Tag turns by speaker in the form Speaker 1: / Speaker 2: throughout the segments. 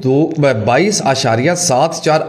Speaker 1: 22.74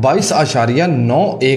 Speaker 1: 22.91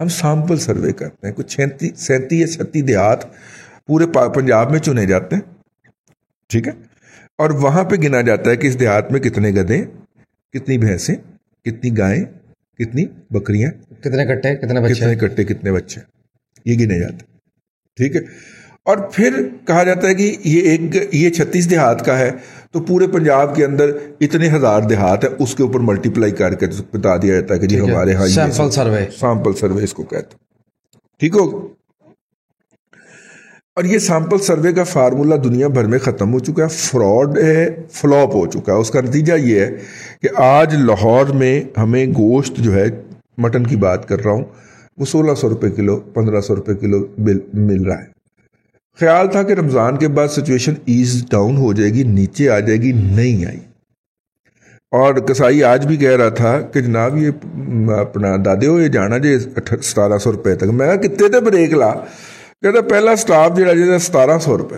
Speaker 2: ہم sample survey کرتے ہیں. کچھ 37 یا 36 دیہات پورے پنجاب میں چنے جاتے ہیں, ٹھیک ہے, اور وہاں پہ گنا جاتا ہے کہ اس دیہات میں کتنے گدھے, کتنی بھینسیں, کتنی گائیں, کتنی بکریاں,
Speaker 1: کتنے کٹے,
Speaker 2: کتنے بچے, یہ گنے جاتے ہیں, ٹھیک ہے. اور پھر کہا جاتا ہے کہ یہ 36 دیہات کا ہے تو پورے پنجاب کے اندر اتنے ہزار دیہات ہیں, اس کے اوپر ملٹیپلائی کر کے بتا دیا جاتا ہے کہ جی ہمارے ہاں سیمپل سروے اس کو کہتے ہیں, ٹھیک ہو. اور یہ سیمپل سروے کا فارمولہ دنیا بھر میں ختم ہو چکا ہے, فراڈ ہے, فلاپ ہو چکا ہے. اس کا نتیجہ یہ ہے کہ آج لاہور میں ہمیں گوشت جو ہے, مٹن کی بات کر رہا ہوں, وہ 1600 روپے کلو, 1500 روپے کلو مل رہا ہے. خیال تھا کہ رمضان کے بعد سچویشن ایز ڈاؤن ہو جائے گی, نیچے آ جائے گی, نہیں آئی. اور کسائی آج بھی کہہ رہا تھا کہ جناب یہ اپنا دادے ہو یہ جانا جی 1700 روپے تک. میں کہا کتنے تے بریک لا, کہتا پہلا سٹاف جڑا 1700 روپے.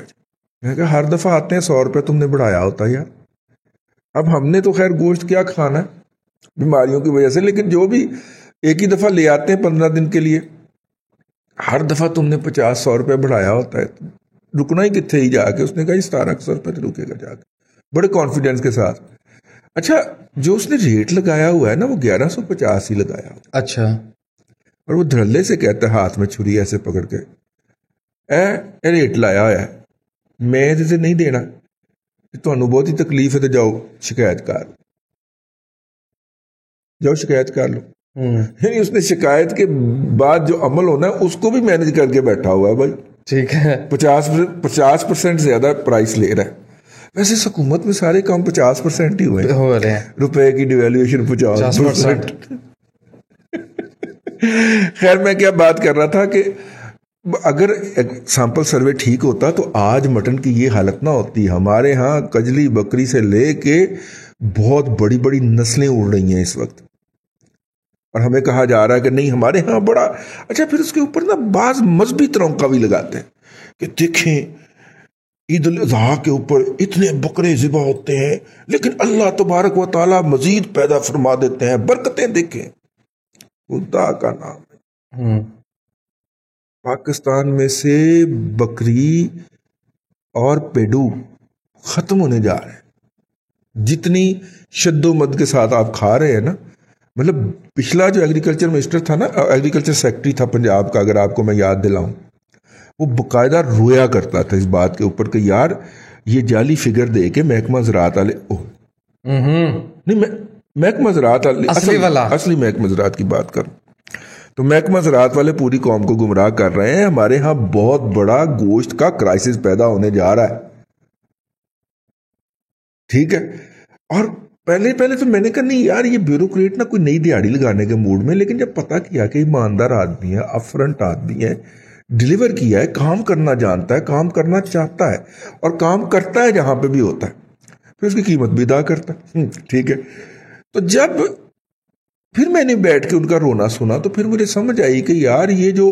Speaker 2: میں کہا ہر دفعہ آتے ہیں 100 روپے تم نے بڑھایا ہوتا یار. اب ہم نے تو خیر گوشت کیا کھانا ہے بیماریوں کی وجہ سے, لیکن جو بھی ایک ہی دفعہ لے آتے ہیں 15 دن کے لیے, ہر دفعہ تم نے 50-100 روپے بڑھایا ہوتا ہے, رکنا ہی کتنے ہی جا کے. اس نے کہا 1700 روپے تو رکے گا جا کے, بڑے کانفیڈینس کے ساتھ. اچھا جو اس نے ریٹ لگایا ہوا ہے نا وہ 1150 ہی لگایا ہوا.
Speaker 1: اچھا,
Speaker 2: اور وہ دھڑلے سے کہتا ہے ہاتھ میں چھری ایسے پکڑ کے, اے ریٹ لایا ہوا ہے, میں اسے نہیں دینا, تمہیں بہت ہی تکلیف ہے تو جاؤ شکایت کر لو. یعنی اس نے شکایت کے بعد جو عمل ہونا ہے اس کو بھی مینج کر کے بیٹھا ہوا ہے بھائی,
Speaker 1: ٹھیک ہے,
Speaker 2: 50% زیادہ پرائس لے رہا ہے. ویسے حکومت میں سارے کام 50% ہی ہوئے
Speaker 1: ہو رہے ہیں,
Speaker 2: روپے کی ڈیویلیویشن 50%. خیر میں کیا بات کر رہا تھا کہ اگر سیمپل سروے ٹھیک ہوتا تو آج مٹن کی یہ حالت نہ ہوتی. ہمارے ہاں کجلی بکری سے لے کے بہت بڑی بڑی نسلیں اڑ رہی ہیں اس وقت, اور ہمیں کہا جا رہا ہے کہ نہیں ہمارے ہاں بڑا اچھا. پھر اس کے اوپر نا بعض مذہبی ترونکا بھی لگاتے ہیں کہ دیکھیں عید الاضحیٰ کے اوپر اتنے بکرے ذبح ہوتے ہیں لیکن اللہ تبارک و تعالیٰ مزید پیدا فرما دیتے ہیں, برکتیں دیکھیں. خدا کا نام ہے, پاکستان میں سے بکری اور پیڈو ختم ہونے جا رہے ہیں. جتنی شد و مد کے ساتھ آپ کھا رہے ہیں نا, مطلب پچھلا جو ایگریکلچر منسٹر تھا نا, ایگریکلچر سیکٹری تھا پنجاب کا, اگر آپ کو میں یاد دلاؤں, وہ باقاعدہ رویا کرتا تھا اس بات کے اوپر کہ یار یہ جعلی فگر دے کے محکمہ زراعت والے نہیں محکمہ زراعت اصلی محکمہ زراعت کی بات کروں تو محکمہ زراعت والے پوری قوم کو گمراہ کر رہے ہیں. ہمارے ہاں بہت بڑا گوشت کا کرائسس پیدا ہونے جا رہا ہے, ٹھیک ہے. اور پہلے تو میں نے کہا نہیں یار یہ بیوروکریٹ نا کوئی نئی دیہڑی لگانے کے موڈ میں, لیکن جب پتا کیا کہ ایماندار آدمی ہے, افرنٹ آدمی ہے, ڈیلیور کیا ہے, کام کرنا جانتا ہے, کام کرنا چاہتا ہے اور کام کرتا ہے جہاں پہ بھی ہوتا ہے, پھر اس کی قیمت بھی ادا کرتا ہے, ٹھیک ہے. تو جب پھر میں نے بیٹھ کے ان کا رونا سنا تو پھر مجھے سمجھ آئی کہ یار یہ جو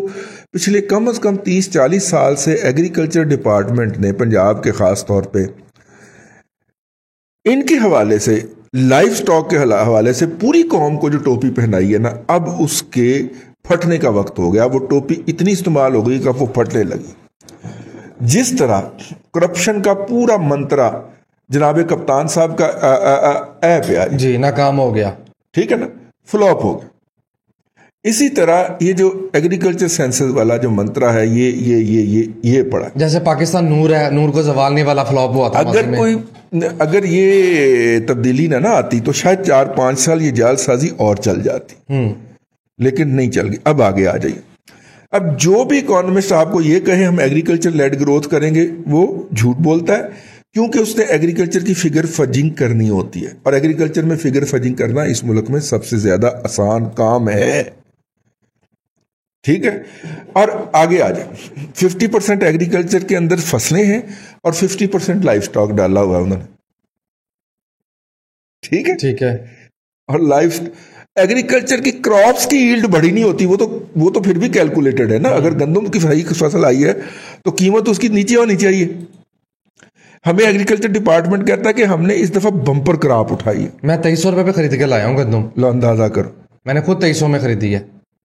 Speaker 2: پچھلے کم از کم 30-40 سال سے ایگریکلچر ڈپارٹمنٹ نے پنجاب کے خاص طور پہ ان کے حوالے سے, لائف سٹاک کے حوالے سے پوری قوم کو جو ٹوپی پہنائی ہے نا, اب اس کے پھٹنے کا وقت ہو گیا. وہ ٹوپی اتنی استعمال ہو گئی کہ وہ پھٹنے لگی. جس طرح کرپشن کا پورا منترا جناب کپتان صاحب کا ایپ ہے
Speaker 1: جی ناکام ہو گیا,
Speaker 2: ٹھیک ہے نا, فلاپ ہو گیا. اسی طرح یہ جو ایگریکلچر سینسس والا جو منترا ہے یہ پڑا,
Speaker 1: جیسے پاکستان نور ہے, نور کو زوالنے والا فلاپ ہوا تھا.
Speaker 2: اگر یہ تبدیلی نہ آتی تو شاید 4-5 سال یہ جال سازی اور چل جاتی, لیکن نہیں چل گئی. اب آگے آ جائیے. اب جو بھی اکانومسٹ آپ کو یہ کہے ہم ایگریکلچر لیڈ گروتھ کریں گے وہ جھوٹ بولتا ہے, کیونکہ اس نے ایگریکلچر کی فگر فجنگ کرنی ہوتی ہے, اور ایگریکلچر میں فگر فجنگ کرنا اس ملک میں سب سے زیادہ آسان کام ہے, ٹھیک ہے. اور آگے آ جائیں, 50% ایگریکلچر کے اندر فصلیں ہیں اور 50% لائف سٹاک ڈالا ہوا ہے انہوں نے, ٹھیک ہے. اور لائف ایگریکلچر کی کراپس کی ایلڈ بڑی نہیں ہوتی, وہ تو پھر بھی کیلکولیٹڈ ہے نا. اگر گندم کی صحیح فصل آئی ہے تو قیمت اس کی نیچے ہونی چاہیے. ہمیں ایگریکلچر ڈپارٹمنٹ کہتا ہے کہ ہم نے اس دفعہ بمپر کراپ اٹھائی ہے.
Speaker 1: میں 2300 روپے پہ خرید کے لایا ہوں گندم,
Speaker 2: لو اندازہ کرو.
Speaker 1: میں نے خود 2300 میں خریدی ہے.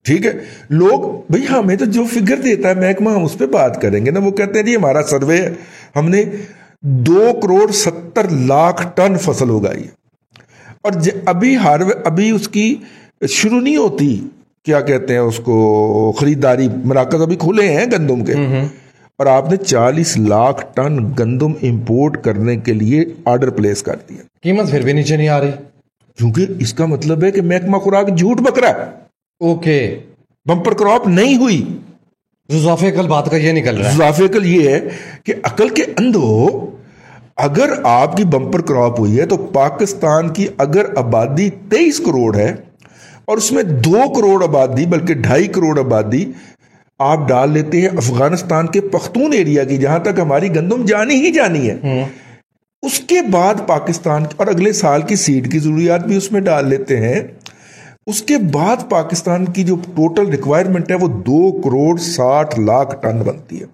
Speaker 2: ٹھیک ہے. لوگ بھئی ہمیں تو جو فگر دیتا ہے محکمہ ہم اس پہ بات کریں گے نا. وہ کہتے ہیں جی ہمارا سروے ہے, ہم نے 2,70,00,000 ٹن فصل اگائی ہے, اور ابھی اس کی شروع نہیں ہوتی, کیا کہتے ہیں اس کو, خریداری. مراکز ابھی کھلے ہیں گندم کے, اور آپ نے 40 لاکھ ٹن گندم امپورٹ کرنے کے لیے آرڈر پلیس کر دیا.
Speaker 1: قیمت پھر بھی نیچے نہیں آ رہی,
Speaker 2: کیونکہ اس کا مطلب ہے کہ محکمہ خوراک جھوٹ بک رہا ہے.
Speaker 1: اوکے,
Speaker 2: بمپر کراپ نہیں ہوئی.
Speaker 1: اضافے عقل بات کا یہ نکل رہا ہے.
Speaker 2: اضافے عقل یہ ہے کہ عقل کے اندھو, اگر آپ کی بمپر کراپ ہوئی ہے تو پاکستان کی اگر آبادی 23 کروڑ ہے اور اس میں 2 کروڑ آبادی بلکہ 2.5 کروڑ آبادی آپ ڈال لیتے ہیں افغانستان کے پختون ایریا کی, جہاں تک ہماری گندم جانی ہی جانی ہے, اس کے بعد پاکستان اور اگلے سال کی سیڈ کی ضروریات بھی اس میں ڈال لیتے ہیں, اس کے بعد پاکستان کی جو ٹوٹل ریکوائرمنٹ ہے وہ 2,60,00,000 ٹن بنتی ہے.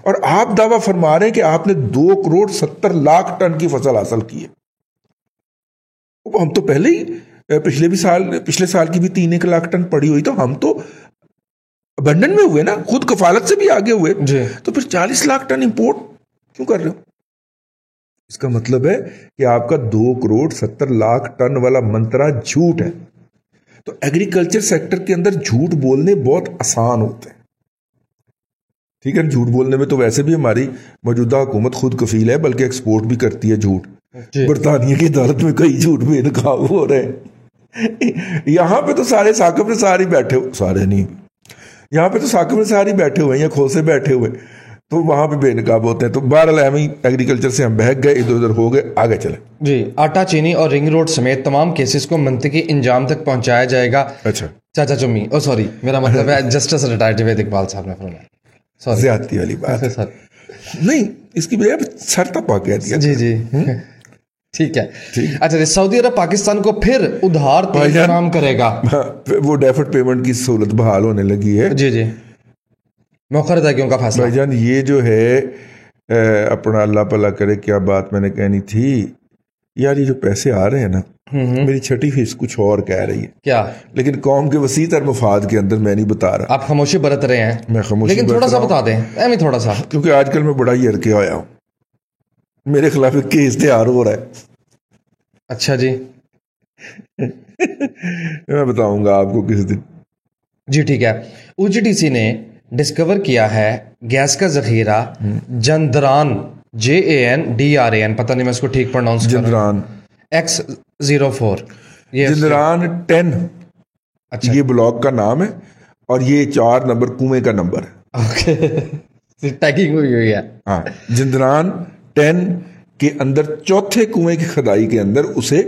Speaker 2: اور آپ دعویٰ فرما رہے ہیں کہ آپ نے 2,70,00,000 ٹن کی فصل حاصل کی ہے. ہم تو پہلے ہی پچھلے سال کی بھی 3 لاکھ ٹن پڑی ہوئی, تو ہم تو ابنڈن میں ہوئے نا, خود کفالت سے بھی آگے ہوئے
Speaker 1: جی.
Speaker 2: تو پھر 40 لاکھ ٹن امپورٹ کیوں کر رہے ہو؟ اس کا مطلب ہے کہ آپ کا 2,70,00,000 ٹن والا منترا جھوٹ ہے. تو ایگریکلچر سیکٹر کے اندر جھوٹ بولنے بہت آسان ہوتے ہیں. ٹھیک ہے, جھوٹ بولنے میں تو ویسے بھی ہماری موجودہ حکومت خود کفیل ہے, بلکہ ایکسپورٹ بھی کرتی ہے جھوٹ. برطانیہ کی عدالت میں کئی جھوٹ بے نقاب ہو رہے ہیں. یہاں پہ تو سارے ثاقب نے سارے بیٹھے, سارے نہیں, یہاں پہ تو ثاقب نے سارے بیٹھے ہوئے ہیں, کھوسے بیٹھے ہوئے, تو وہاں پہ بے نقاب ہوتے ہیں. تو بہرحال ایگریکلچر سے ہم بہک گئے, ادھر ادھر ہو گئے, آگے چلیں.
Speaker 1: جی, آٹا, چینی اور رنگ روڈ سمیت تمام کیسز کو منطقی انجام تک پہنچایا جائے گا.
Speaker 2: اچھا,
Speaker 1: چاچا چمی, سوری میرا مطلب ہے جسٹس ریٹائرڈ جاوید اقبال صاحب نے فرمایا.
Speaker 2: زیادتی والی بات نہیں, اس کی بجائے سر تپا کہہ دیا.
Speaker 1: جی جی ٹھیک ہے. اچھا, سعودی عرب پاکستان کو پھر ادھار تیل فراہم کرے گا.
Speaker 2: وہ ڈیفرڈ پیمنٹ کی سہولت بحال ہونے لگی ہے.
Speaker 1: جی جی, مؤخر ادائیگیوں کا فیصلہ.
Speaker 2: بھائی جان یہ جو ہے اپنا اللہ بھلا کرے, کیا بات میں نے کہنی تھی یار, یہ جو پیسے آ رہے ہیں نا, میری چھٹی فیس کچھ اور کہہ رہی ہے. کیا؟ لیکن قوم کے وسیع تر مفاد کے اندر میں نہیں بتا رہا.
Speaker 1: آپ خاموشی برت رہے ہیں.
Speaker 2: میں خاموشی,
Speaker 1: لیکن تھوڑا سا بتا دیں, تھوڑا سا,
Speaker 2: کیونکہ آج کل میں بڑا ہی ہرکے آیا ہوں, میرے خلاف ایک کیس تیار ہو رہا ہے.
Speaker 1: اچھا جی,
Speaker 2: میں بتاؤں گا آپ کو کس دن.
Speaker 1: جی ٹھیک ہے. OGTC نے ڈسکور کیا ہے گیس کا ذخیرہ جندران, JANDRAN, پتہ نہیں میں اس کو ٹھیک پروناؤنس کر رہا ہوں, X04,
Speaker 2: جندران 10. اچھا, یہ بلاک کا نام ہے اور یہ 4 نمبر کنویں کا نمبر ہے.
Speaker 1: اوکے, ٹیگنگ ہوئی ہے.
Speaker 2: ہاں, جندران 10 کے اندر چوتھے کنویں کی کھدائی کے اندر اسے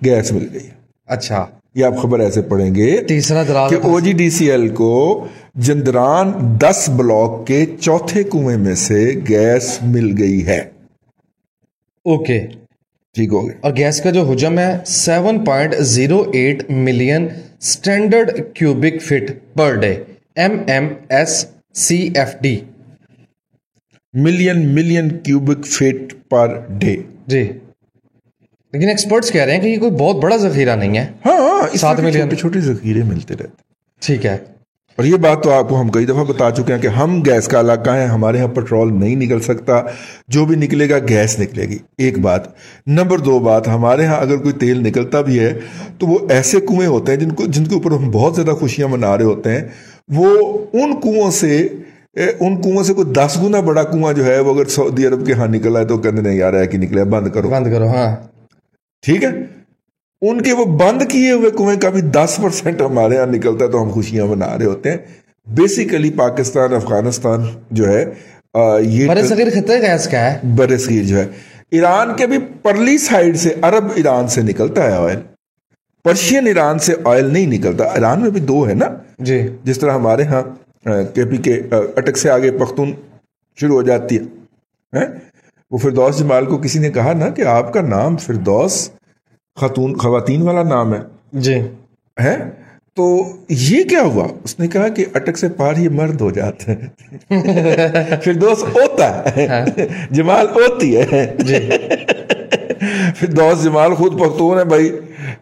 Speaker 2: گیس مل گئی.
Speaker 1: اچھا,
Speaker 2: یہ آپ خبر ایسے پڑھیں گے
Speaker 1: تیسرا دراز
Speaker 2: کہ OGDCL کو جندران 10 بلاک کے چوتھے کنویں میں سے گیس مل گئی ہے. اوکے, ٹھیک ہو گیا.
Speaker 1: اور گیس کا جو حجم ہے 7.08 million standard cubic feet per day, MMSCFD,
Speaker 2: million cubic feet per day.
Speaker 1: جی, لیکن ایکسپرٹس کہہ رہے ہیں کہ یہ کوئی بہت بڑا ذخیرہ نہیں ہے.
Speaker 2: ہاں,
Speaker 1: 7 ملین
Speaker 2: چھوٹے چھوٹے ذخیرے ملتے رہتے.
Speaker 1: ٹھیک ہے.
Speaker 2: اور یہ بات تو آپ کو ہم کئی دفعہ بتا چکے ہیں کہ ہم گیس کا علاقہ ہیں, ہمارے ہاں پٹرول نہیں نکل سکتا, جو بھی نکلے گا گیس نکلے گی. ایک بات. نمبر 2 بات, ہمارے ہاں اگر کوئی تیل نکلتا بھی ہے تو وہ ایسے کنویں ہوتے ہیں جن کے اوپر ہم بہت زیادہ خوشیاں منا رہے ہوتے ہیں. وہ ان کنووں سے کوئی 10 گنا بڑا کنواں جو ہے, وہ اگر سعودی عرب کے ہاں نکلا ہے تو کہنے نہیں آ رہا ہے کہ نکلا ہے, بند کرو. ہاں ٹھیک ہے. ان کے وہ بند کیے ہوئے کنویں کا بھی 10% ہمارے یہاں نکلتا ہے تو ہم خوشیاں منا رہے ہوتے ہیں. بیسیکلی پاکستان, افغانستان جو ہے یہ
Speaker 1: برصغیر خطے گیس کا ہے.
Speaker 2: برصغیر جو ہے ایران کے بھی پرلی سائڈ سے, عرب ایران سے نکلتا ہے آئل, پرشین ایران سے آئل نہیں نکلتا. ایران میں بھی 2 ہے نا جی, جس طرح ہمارے ہاں KP کے اٹک سے آگے پختون شروع ہو جاتی ہے. وہ فردوس جمال کو کسی نے کہا نا کہ آپ کا نام فردوس خواتین والا نام ہے جی, ہے تو یہ کیا ہوا؟ اس نے کہا کہ اٹک سے پار یہ مرد ہو جاتے ہیں. فردوس ہوتا ہے, جمال ہوتی ہے جی. فردوس جمال خود پختون ہے بھائی,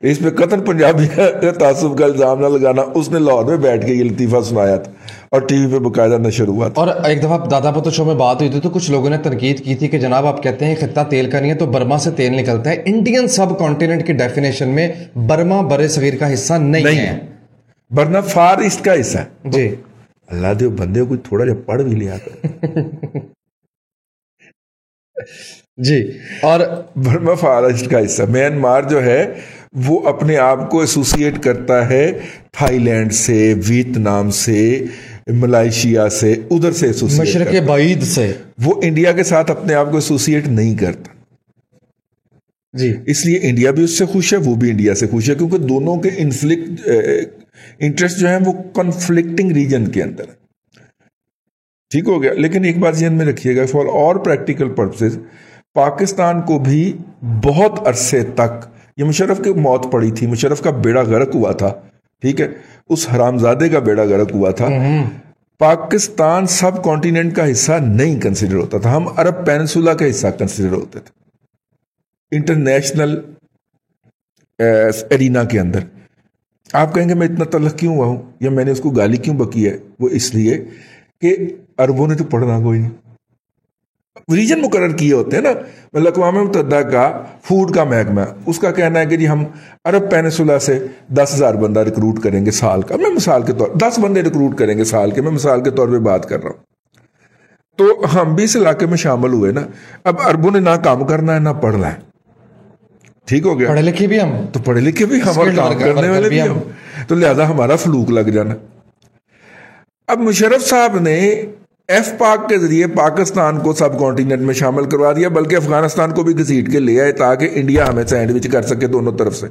Speaker 2: اس پہ قطن پنجابی کا تعصب کا الزام نہ لگانا. اس نے لاہور میں بیٹھ کے یہ لطیفہ سنایا تھا اور ٹی وی پہ باقاعدہ نشر ہوا تھا.
Speaker 1: اور ایک دفعہ دادا پوتو شو میں بات ہوئی تھی تو کچھ لوگوں نے تنقید کی تھی کہ جناب آپ کہتے ہیں خطہ تیل کا نہیں ہے تو برما سے تیل نکلتا ہے. انڈین سب کانٹیننٹ کی ڈیفینیشن میں برما بر صغیر کا حصہ نہیں ہے,
Speaker 2: ورنہ فار ایسٹ کا حصہ ہے.
Speaker 1: جی
Speaker 2: اللہ دے بندے کو تھوڑا جا پڑھ بھی لیا کر.
Speaker 1: جی, اور
Speaker 2: برما فار ایسٹ کا حصہ. میانمار جو ہے وہ اپنے آپ کو ایسوسیٹ کرتا ہے تھائی لینڈ سے, ویتنام سے, ملائیشیا سے, ادھر سے ایسوسیٹ
Speaker 1: مشرق بعید سے.
Speaker 2: وہ انڈیا کے ساتھ اپنے آپ کو ایسوسیٹ نہیں کرتا.
Speaker 1: جی,
Speaker 2: اس لیے انڈیا بھی اس سے خوش ہے, وہ بھی انڈیا سے خوش ہے, کیونکہ دونوں کے انٹرسٹ جو ہیں وہ کنفلکٹنگ ریجن کے اندر. ٹھیک ہو گیا. لیکن ایک بات ذہن میں رکھیے گا, فار اور پریکٹیکل پرپسز پاکستان کو بھی بہت عرصے تک, یہ مشرف کی موت پڑی تھی, مشرف کا بیڑا غرق ہوا تھا, ٹھیک ہے, اس حرامزادے کا بیڑا غرق ہوا تھا. پاکستان سب کانٹیننٹ کا حصہ نہیں کنسیڈر ہوتا تھا, ہم عرب پینسولا کا حصہ کنسیڈر ہوتے تھے انٹرنیشنل ایرینا کے اندر. آپ کہیں گے میں اتنا تلخ کیوں ہوا ہوں یا میں نے اس کو گالی کیوں بکی ہے؟ وہ اس لیے کہ عربوں نے تو پڑھنا کوئی نہیں, ریجن مقرر کیے ہوتے ہیں نا. مطلب اقوام متحدہ کا فوڈ کا محکمہ, اس کا کہنا ہے کہ جی ہم عرب پینسولا سے 10,000 بندہ ریکروٹ کریں گے سال کا. میں مثال کے طور 10 بندے ریکروٹ کریں گے سال کے, میں مثال کے طور پہ بات کر رہا ہوں. تو ہم بھی اس علاقے میں شامل ہوئے نا. اب عربوں نے نہ کام کرنا ہے نہ پڑھنا ہے, ٹھیک ہو گیا.
Speaker 1: پڑھے لکھے بھی ہم,
Speaker 2: تو پڑھے لکھے بھی ہم اور کام کرنے والے بھی ہم, تو لہذا ہمارا فلوک لگ جانا. اب مشرف صاحب نے ایف پاک کے ذریعے پاکستان کو سب کانٹیننٹ میں شامل کروا دیا, بلکہ افغانستان کو بھی گھسیٹ کے لے آئے تاکہ انڈیا ہمیں سینڈوچ کر سکے دونوں طرف سے.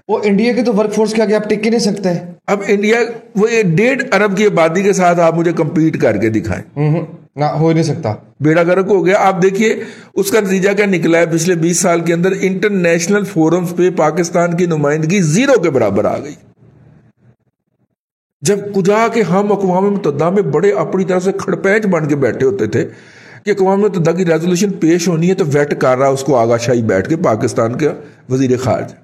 Speaker 1: وہ انڈیا کے تو ورک فورس کے آگے آپ ٹک ہی نہیں سکتے.
Speaker 2: اب انڈیا وہ 1.5 ارب کی آبادی کے ساتھ آپ مجھے کمپیٹ کر کے دکھائیں,
Speaker 1: نہ ہو ہی نہیں سکتا.
Speaker 2: بیڑا غرق ہو گیا. آپ دیکھیے اس کا نتیجہ کیا نکلا ہے. پچھلے 20 سال کے اندر انٹرنیشنل فورمز پہ پاکستان کی نمائندگی 0 کے برابر آ گئی, جب کجا کہ ہم اقوام متحدہ میں بڑے اپنی طرف سے کھڑپینچ بن کے بیٹھے ہوتے تھے کہ اقوام متحدہ کی ریزولوشن پیش ہونی ہے تو ویٹ کر رہا اس کو آغا شاہی بیٹھ کے پاکستان کا وزیر خارجہ,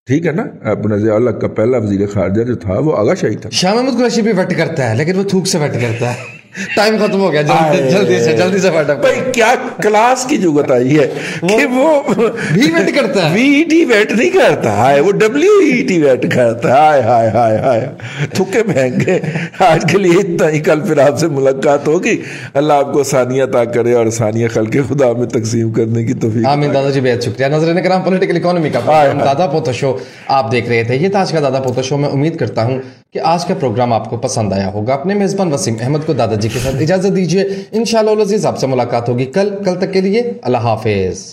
Speaker 2: ٹھیک ہے نا. اپنا ضیاء الحق کا پہلا وزیر خارجہ جو تھا وہ آغا شاہی تھا.
Speaker 1: شاہ محمود قریشی بھی ویٹ کرتا ہے لیکن وہ تھوک سے ویٹ کرتا ہے. ٹائم ختم ہو گیا, جلدی سے ویٹ اپ.
Speaker 2: بھائی کیا کلاس کی جگت آئی ہے کہ وہ
Speaker 1: بھی ویٹ کرتا ہے,
Speaker 2: وی ٹی ویٹ نہیں کرتا ہے, وہ WET ویٹ کرتا ہے. ہائے ہائے ہائے ہائے, تھکے مہنگے. آج کے لیے اتنا ہی, کل پھر آپ سے ملاقات ہوگی. اللہ آپ کو آسانیاں عطا کرے اور آسانیاں خلق خدا میں تقسیم کرنے کی توفیق.
Speaker 1: آمین. دادا جی بہت شکریہ. ناظرین کرام, پولیٹیکل اکانومی کا پروگرام دادا پوتو شو آپ دیکھ رہے تھے. یہ تھا آج کا دادا پوتو شو. میں امید کرتا ہوں کہ آج کا پروگرام آپ کو پسند آیا ہوگا. اپنے میزبان وسیم احمد کو دادا جی کے ساتھ اجازت دیجیے. انشاءاللہ العزیز آپ سے ملاقات ہوگی کل تک کے لیے اللہ حافظ.